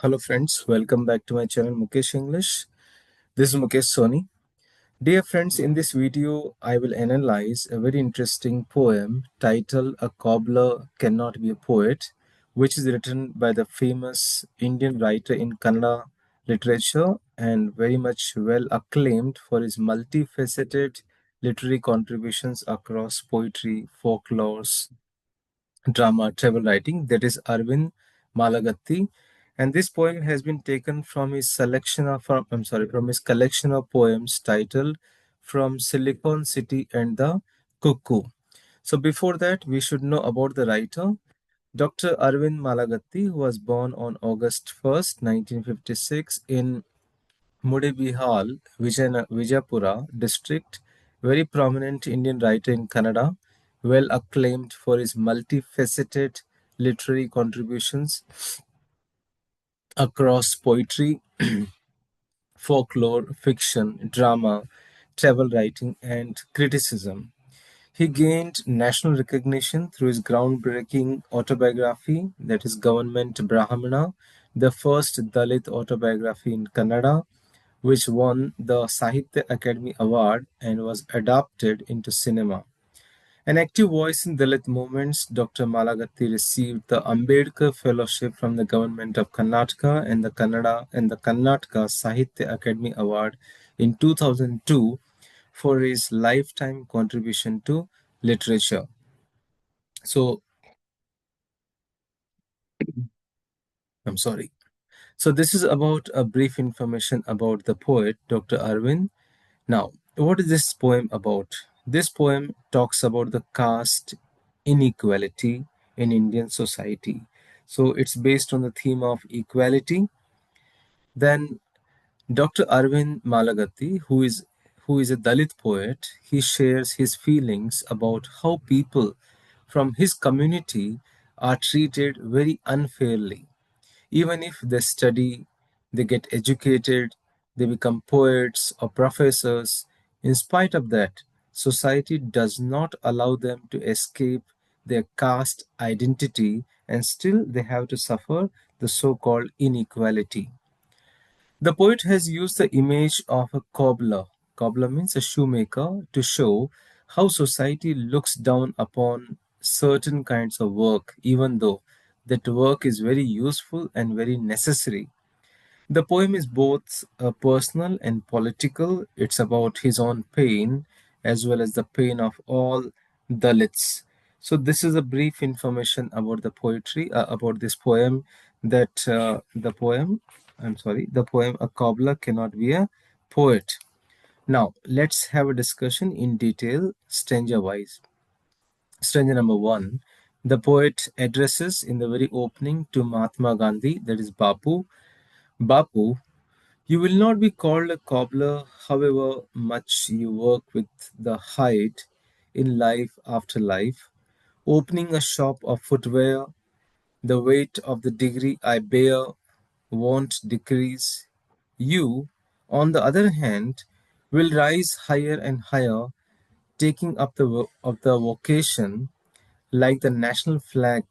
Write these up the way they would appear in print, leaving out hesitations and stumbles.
Hello friends, welcome back to my channel Mukesh English. This is Mukesh Soni. Dear friends, in this video I will analyze a very interesting poem titled A Cobbler Cannot Be a Poet, which is written by the famous Indian writer in Kannada literature and very much well acclaimed for his multifaceted literary contributions across poetry, folklores, drama, travel writing, that is Arvind Malagatti. And this poem has been taken from his from his collection of poems titled From Silicon City and the Cuckoo. So before that, we should know about the writer. Dr. Arvind Malagatti, who was born on August 1st, 1956 in Mudebihal, Vijayapura district, very prominent Indian writer in Kannada, well acclaimed for his multifaceted literary contributions across poetry, folklore, fiction, drama, travel writing, and criticism. He gained national recognition through his groundbreaking autobiography, that is Government Brahmana, the first Dalit autobiography in Kannada, which won the Sahitya Academy Award and was adapted into cinema. An active voice in Dalit movements, Dr. Malagatti received the Ambedkar Fellowship from the Government of Karnataka and the Karnataka Sahitya Academy Award in 2002 for his lifetime contribution to literature. So, I'm sorry. So, this is about a brief information about the poet Dr. Arvind. Now, what is this poem about? This poem talks about the caste inequality in Indian society. So, it's based on the theme of equality. Then, Dr. Arvind Malagatti, who is a Dalit poet, he shares his feelings about how people from his community are treated very unfairly. Even if they study, they get educated, they become poets or professors, in spite of that, society does not allow them to escape their caste identity and still they have to suffer the so called inequality. The poet has used the image of a cobbler. Cobbler means a shoemaker to show how society looks down upon certain kinds of work, even though that work is very useful and very necessary. The poem is both personal and political. It's about his own pain as well as the pain of all Dalits. So this is a brief information about the poetry, about this poem. The poem "A Cobbler Cannot Be a Poet." Now let's have a discussion in detail, stanza wise. Stanza number one. The poet addresses in the very opening to Mahatma Gandhi, that is Bapu. Bapu, you will not be called a cobbler, however much you work with the height in life after life. Opening a shop of footwear, the weight of the degree I bear won't decrease. You, on the other hand, will rise higher and higher, taking up of the vocation like the national flag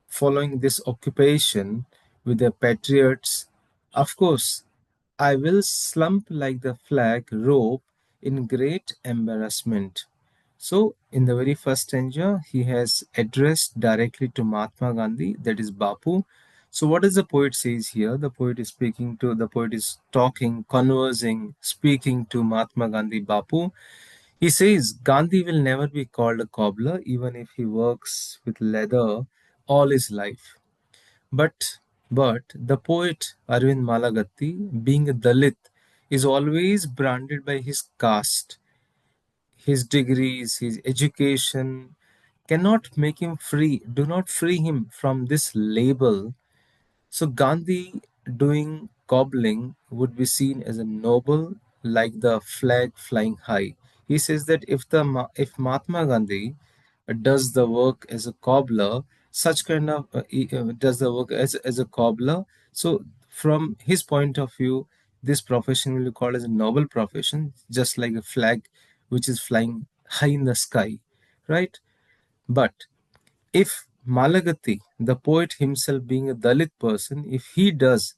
following this occupation with the patriots. Of course, I will slump like the flag rope in great embarrassment. So, in the very first stanza, he has addressed directly to Mahatma Gandhi, that is Bapu. So, what does the poet says here? The poet is talking, conversing, speaking to Mahatma Gandhi, Bapu. He says Gandhi will never be called a cobbler, even if he works with leather all his life. But the poet Arvind Malagatti, being a Dalit, is always branded by his caste, his degrees, his education cannot make him free, do not free him from this label. So Gandhi doing cobbling would be seen as a noble, like the flag flying high. He says that if Mahatma Gandhi does the work as a cobbler, such kind of does the work as a cobbler. So from his point of view, this profession will be called as a noble profession, just like a flag which is flying high in the sky, right? But if Malagatti, the poet himself being a Dalit person, if he does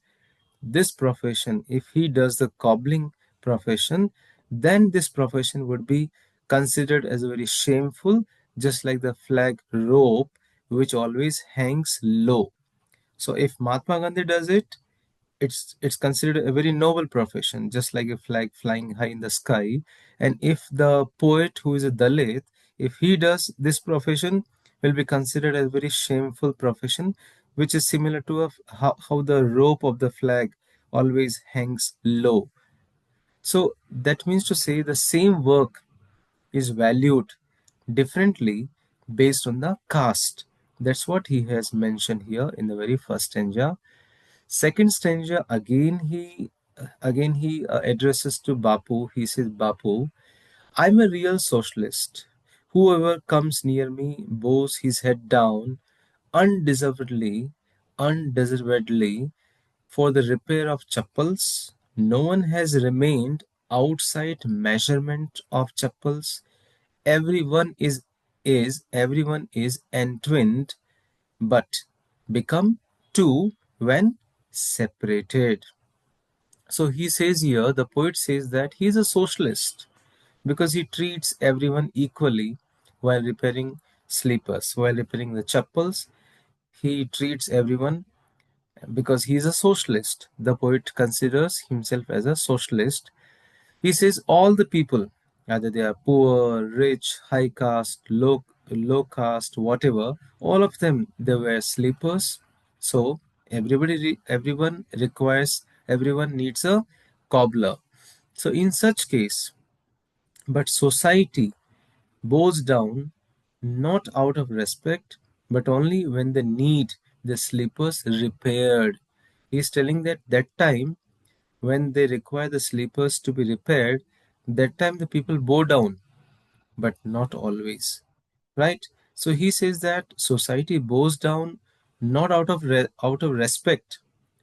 this profession, if he does the cobbling profession, then this profession would be considered as very shameful, just like the flag rope, which always hangs low. So if Mahatma Gandhi does it, it's considered a very noble profession, just like a flag flying high in the sky. And if the poet who is a Dalit, if he does this profession, will be considered a very shameful profession, which is similar to how the rope of the flag always hangs low. So that means to say the same work is valued differently based on the caste. That's what he has mentioned here in the very first stanza. Second stanza, again he addresses to Bapu. He says, Bapu, I'm a real socialist. Whoever comes near me bows his head down undeservedly, undeservedly for the repair of chappals. No one has remained outside measurement of chappals. Everyone is entwined, but become two when separated. So he says here, the poet says that he is a socialist because he treats everyone equally while repairing sleepers, while repairing the chappals. He treats everyone because he is a socialist. The poet considers himself as a socialist. He says all the people, either they are poor, rich, high caste, low caste, whatever, all of them they wear sleepers. So everyone needs a cobbler. So in such case, but society bows down not out of respect, but only when they need the sleepers repaired. He's telling that that time when they require the sleepers to be repaired, that time the people bow down, but not always, right? So he says that society bows down not out of respect,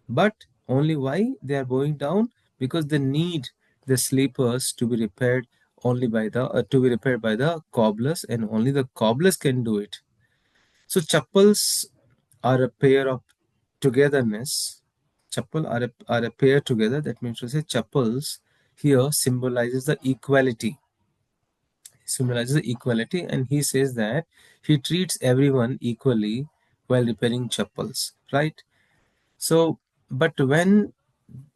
but only why they are bowing down, because they need the sleepers to be repaired only by the cobblers, and only the cobblers can do it. So chappals are a pair of togetherness. Are a pair together. That means to say chappals here symbolizes the equality, and he says that he treats everyone equally while repairing chappals, right? So, but when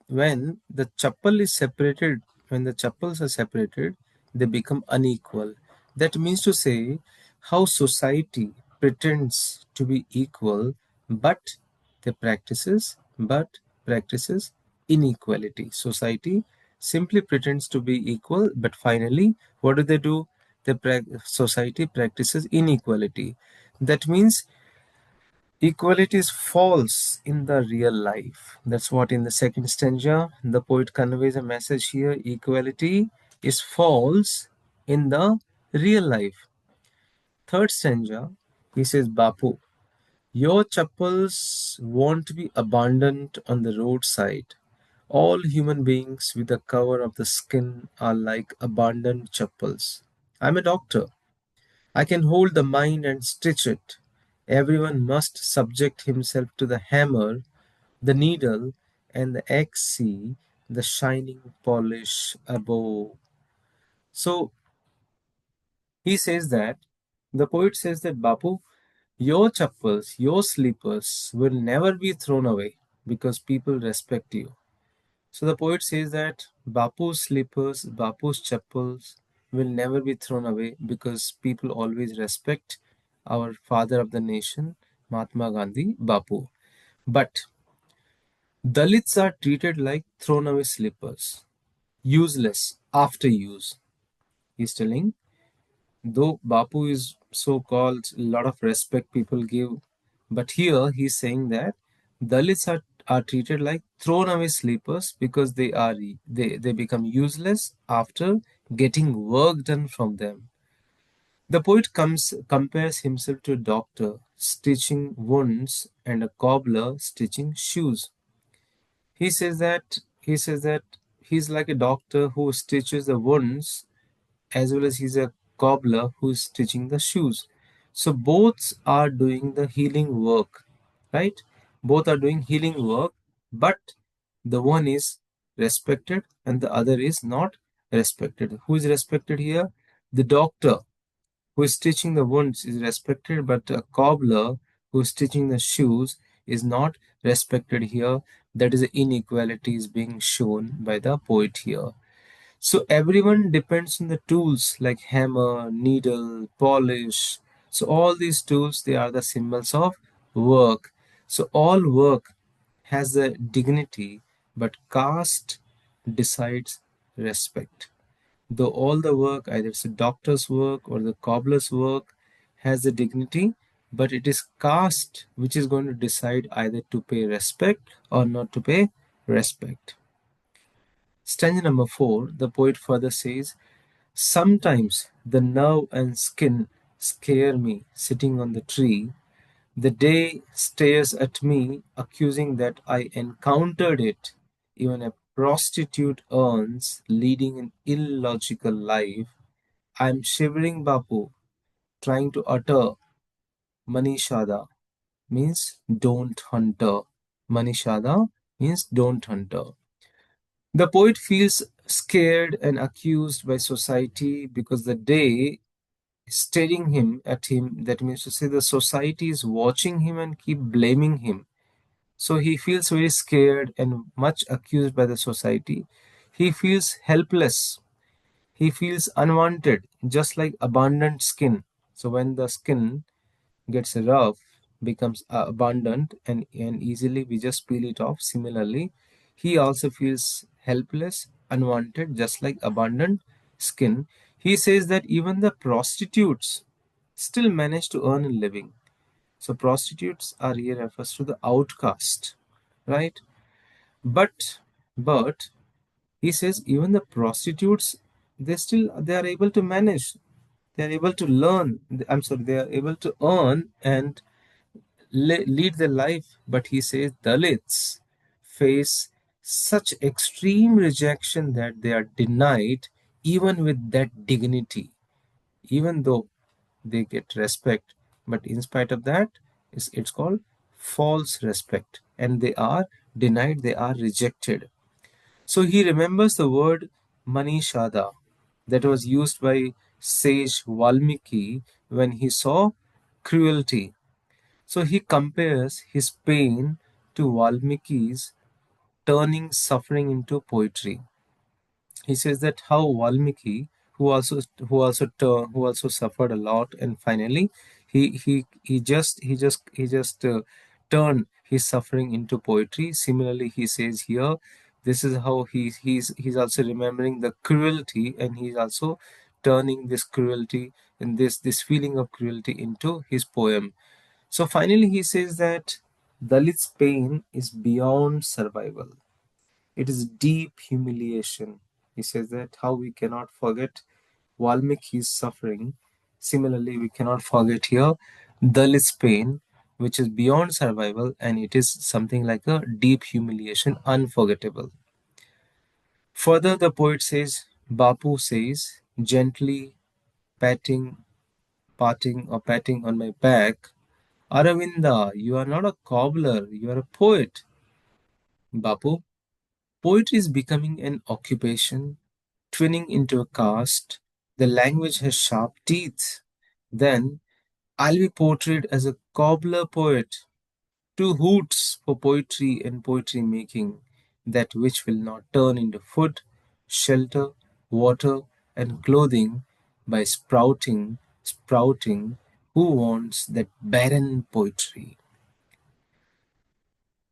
the chappal is separated, when the chappals are separated, they become unequal. That means to say how society pretends to be equal, but practices inequality. Society simply pretends to be equal, but finally, what do they do? Society practices inequality. That means equality is false in the real life. That's what in the second stanza the poet conveys a message here. Equality is false in the real life. Third stanza, he says, Bapu, your chappals won't be abandoned on the roadside. All human beings with the cover of the skin are like abandoned chappals. I'm a doctor. I can hold the mind and stitch it. Everyone must subject himself to the hammer, the needle, and the axe, the shining polish above. So he says that, the poet says that, Bapu, your chappals, your sleepers will never be thrown away because people respect you. So the poet says that Bapu's slippers, Bapu's chappals will never be thrown away because people always respect our father of the nation, Mahatma Gandhi, Bapu. But Dalits are treated like thrown away slippers, useless after use. He's telling, though Bapu is so called, a lot of respect people give, but here he's saying that Dalits are treated like thrown away sleepers because they become useless after getting work done from them. The poet compares himself to a doctor stitching wounds and a cobbler stitching shoes. He says that he's like a doctor who stitches the wounds, as well as he's a cobbler who's stitching the shoes. So both are doing the healing work, right? Both are doing healing work, but the one is respected and the other is not respected. Who is respected here? The doctor who is stitching the wounds is respected, but a cobbler who is stitching the shoes is not respected here. That is the inequality is being shown by the poet here. So everyone depends on the tools like hammer, needle, polish. So all these tools, they are the symbols of work. So all work has a dignity, but caste decides respect. Though all the work, either it's a doctor's work or the cobbler's work, has a dignity, but it is caste which is going to decide either to pay respect or not to pay respect. Stanza number 4, the poet further says, sometimes the nerve and skin scare me sitting on the tree. The day stares at me, accusing that I encountered it. Even a prostitute earns, leading an illogical life. I am shivering Bapu, trying to utter Manishada means don't hunter. Manishada means don't hunter. The poet feels scared and accused by society because the day is staring him at him. That means to say the society is watching him and keep blaming him. So he feels very scared and much accused by the society. He feels helpless. He feels unwanted, just like abundant skin. So when the skin gets rough, becomes abundant and easily we just peel it off. Similarly, he also feels helpless, unwanted, just like abundant skin. He says that even the prostitutes still manage to earn a living. So prostitutes are here refers to the outcast, right? But he says even the prostitutes, they are able to manage, they are able to learn, I'm sorry, they are able to earn and lead their life. But he says Dalits face such extreme rejection that they are denied even with that dignity, even though they get respect, but in spite of that, it's called false respect, and they are denied, they are rejected. So he remembers the word Manishada that was used by sage Valmiki when he saw cruelty. So he compares his pain to Valmiki's turning suffering into poetry. He says that how Valmiki, who also suffered a lot, and finally he just turned his suffering into poetry. Similarly, he says here, this is how he's also remembering the cruelty, and he's also turning this cruelty and this feeling of cruelty into his poem. So finally, he says that Dalit's pain is beyond survival. It is deep humiliation. He says that how we cannot forget Valmiki's suffering. Similarly, we cannot forget here Dalit's pain, which is beyond survival, and it is something like a deep humiliation, unforgettable. Further, the poet says, Bapu says, gently patting, patting on my back, Aravinda, you are not a cobbler, you are a poet. Bapu, poetry is becoming an occupation, twinning into a caste. The language has sharp teeth. Then I'll be portrayed as a cobbler poet, two hoots for poetry and poetry making, that which will not turn into food, shelter, water, and clothing by sprouting. Who wants that barren poetry?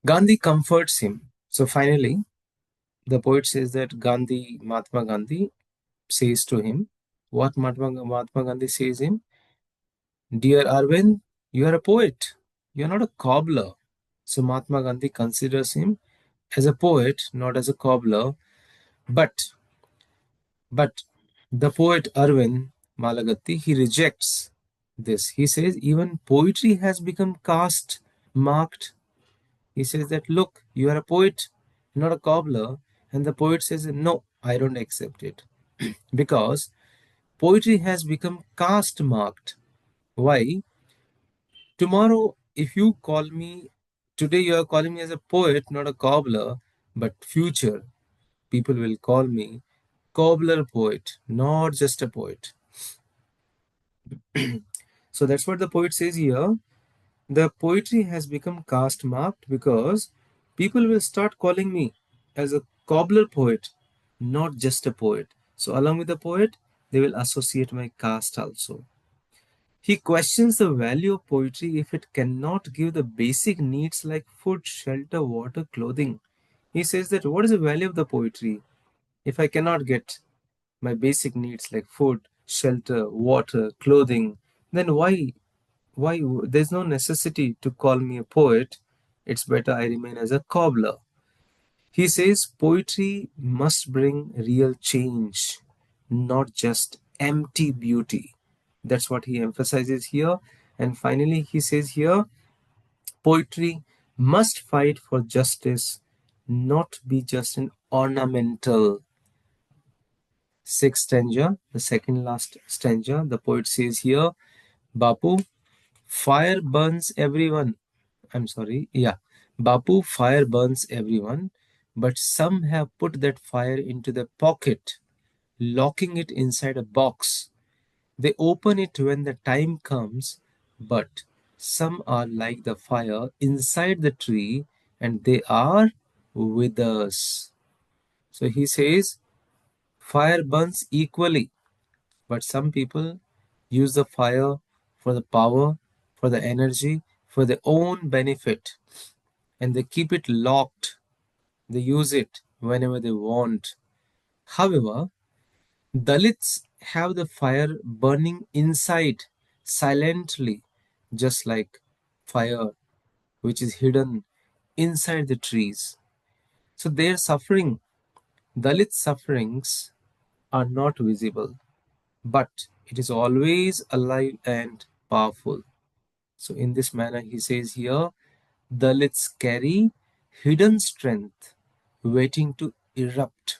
Gandhi comforts him. So finally, the poet says that Mahatma Gandhi says to him, what Mahatma Gandhi says him, dear Arvind, you are a poet. You are not a cobbler. So Mahatma Gandhi considers him as a poet, not as a cobbler. But but the poet Arvind Malagatti, he rejects this. He says even poetry has become caste marked. He says that look, you are a poet, not a cobbler. And the poet says, no, I don't accept it. Because poetry has become caste marked. Why? Tomorrow, if you call me, today you are calling me as a poet, not a cobbler, but future people will call me cobbler poet, not just a poet. So that's what the poet says here. The poetry has become caste marked because people will start calling me as a cobbler poet, not just a poet. So, along with the poet, they will associate my caste also. He questions the value of poetry if it cannot give the basic needs like food, shelter, water, clothing. He says that what is the value of the poetry if I cannot get my basic needs like food, shelter, water, clothing? Then why there's no necessity to call me a poet. It's better I remain as a cobbler. He says poetry must bring real change, not just empty beauty. That's what he emphasizes here. And finally, he says here poetry must fight for justice, not be just an ornamental. Sixth stanza, the second last stanza, the poet says here, Bapu, fire burns everyone. I'm sorry, yeah. Bapu, fire burns everyone, but some have put that fire into their pocket, locking it inside a box. They open it when the time comes, but some are like the fire inside the tree and they are with us. So he says, fire burns equally, but some people use the fire for the power, for the energy, for their own benefit, and they keep it locked. They use it whenever they want. However, Dalits have the fire burning inside silently, just like fire which is hidden inside the trees. So their suffering, Dalit sufferings, are not visible, but it is always alive and powerful. So, in this manner, he says here Dalits carry hidden strength waiting to erupt,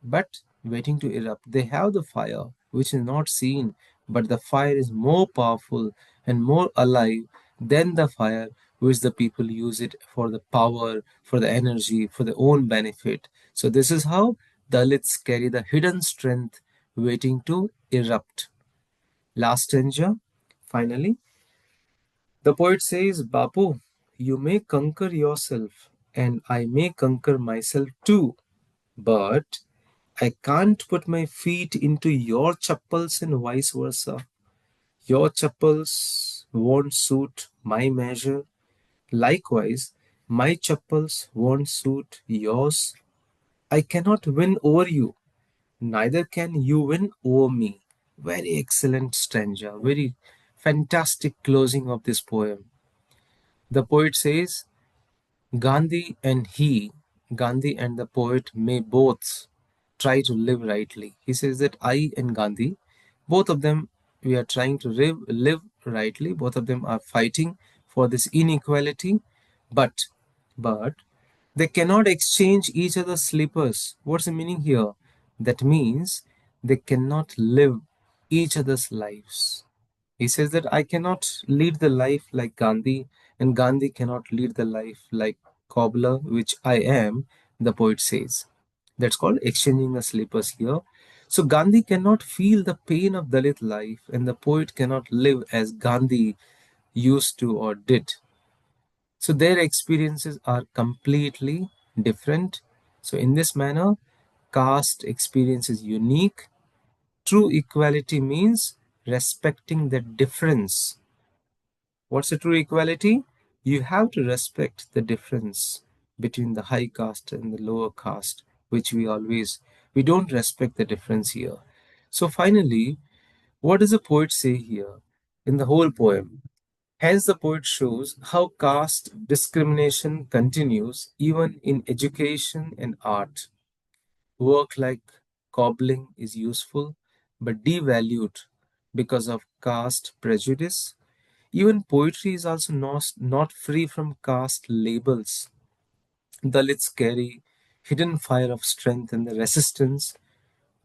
but waiting to erupt. They have the fire which is not seen, but the fire is more powerful and more alive than the fire which the people use it for the power, for the energy, for their own benefit. So, this is how Dalits carry the hidden strength waiting to erupt. Last stanza, finally, the poet says, Bapu, you may conquer yourself, and I may conquer myself too, but I can't put my feet into your chappals and vice versa. Your chappals won't suit my measure. Likewise, my chappals won't suit yours. I cannot win over you, neither can you win over me. Very excellent stanza, very fantastic closing of this poem. The poet says, Gandhi and he, Gandhi and the poet may both try to live rightly. He says that I and Gandhi, both of them, we are trying to live rightly. Both of them are fighting for this inequality, but but they cannot exchange each other's slippers. What's the meaning here? That means they cannot live each other's lives. He says that I cannot lead the life like Gandhi, and Gandhi cannot lead the life like Cobbler, which I am, the poet says. That's called exchanging the slippers here. So Gandhi cannot feel the pain of Dalit life, and the poet cannot live as Gandhi used to or did. So their experiences are completely different. So in this manner, caste experience is unique. True equality means respecting the difference. What's a true equality? You have to respect the difference between the high caste and the lower caste, which we don't respect the difference here. So finally, what does the poet say here in the whole poem? Hence, the poet shows how caste discrimination continues even in education and art. Work like cobbling is useful but devalued because of caste prejudice. Even poetry is also not free from caste labels. Dalits carry hidden fire of strength and the resistance.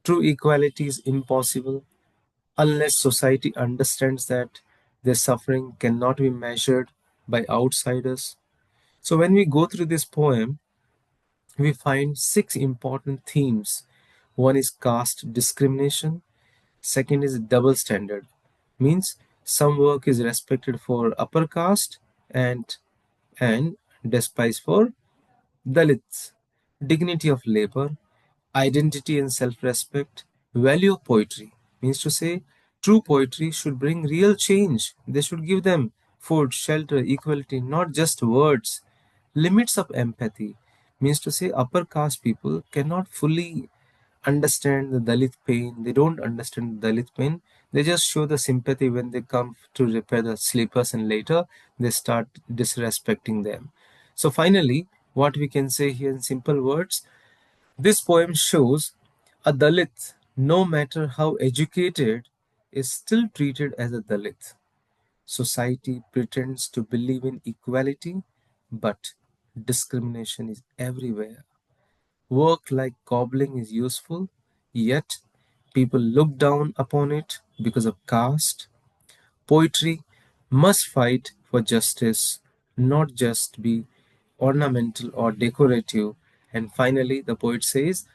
True equality is impossible unless society understands that Their suffering cannot be measured by outsiders. So when we go through this poem, we find six important themes. One is caste discrimination, second is double standard, means some work is respected for upper caste and despised for Dalits. Dignity of labor, identity and self-respect, value of poetry, means to say true poetry should bring real change. They should give them food, shelter, equality, not just words. Limits of empathy, means to say upper caste people cannot fully understand the Dalit pain. They don't understand the Dalit pain. They just show the sympathy when they come to repair the sleepers, and later they start disrespecting them. So finally, what we can say here in simple words, this poem shows a Dalit, no matter how educated, is still treated as a Dalit. Society pretends to believe in equality, but discrimination is everywhere. Work like cobbling is useful, yet people look down upon it because of caste. Poetry must fight for justice, not just be ornamental or decorative. And finally, the poet says,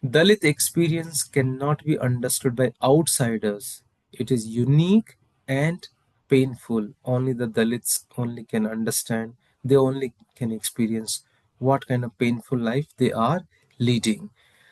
Dalit experience cannot be understood by outsiders. It is unique and painful. Only the Dalits only can understand. They only can experience what kind of painful life they are leading.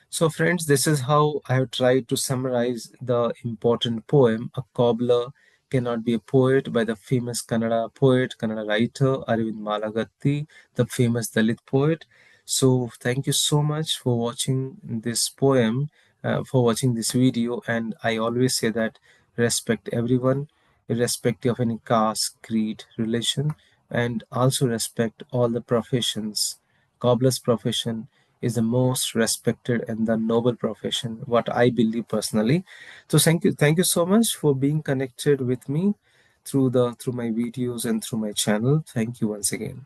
So, friends, this is how I have tried to summarize the important poem, A Cobbler Cannot Be a Poet, by the famous Kannada poet, Kannada writer, Arvind Malagatti, the famous Dalit poet. So, thank you so much for watching this poem, for watching this video. And I always say that respect everyone, irrespective of any caste, creed, religion, and also respect all the professions. Cobbler's profession is the most respected and the noble profession, what I believe personally. So thank you so much for being connected with me through my videos and through my channel. Thank you once again.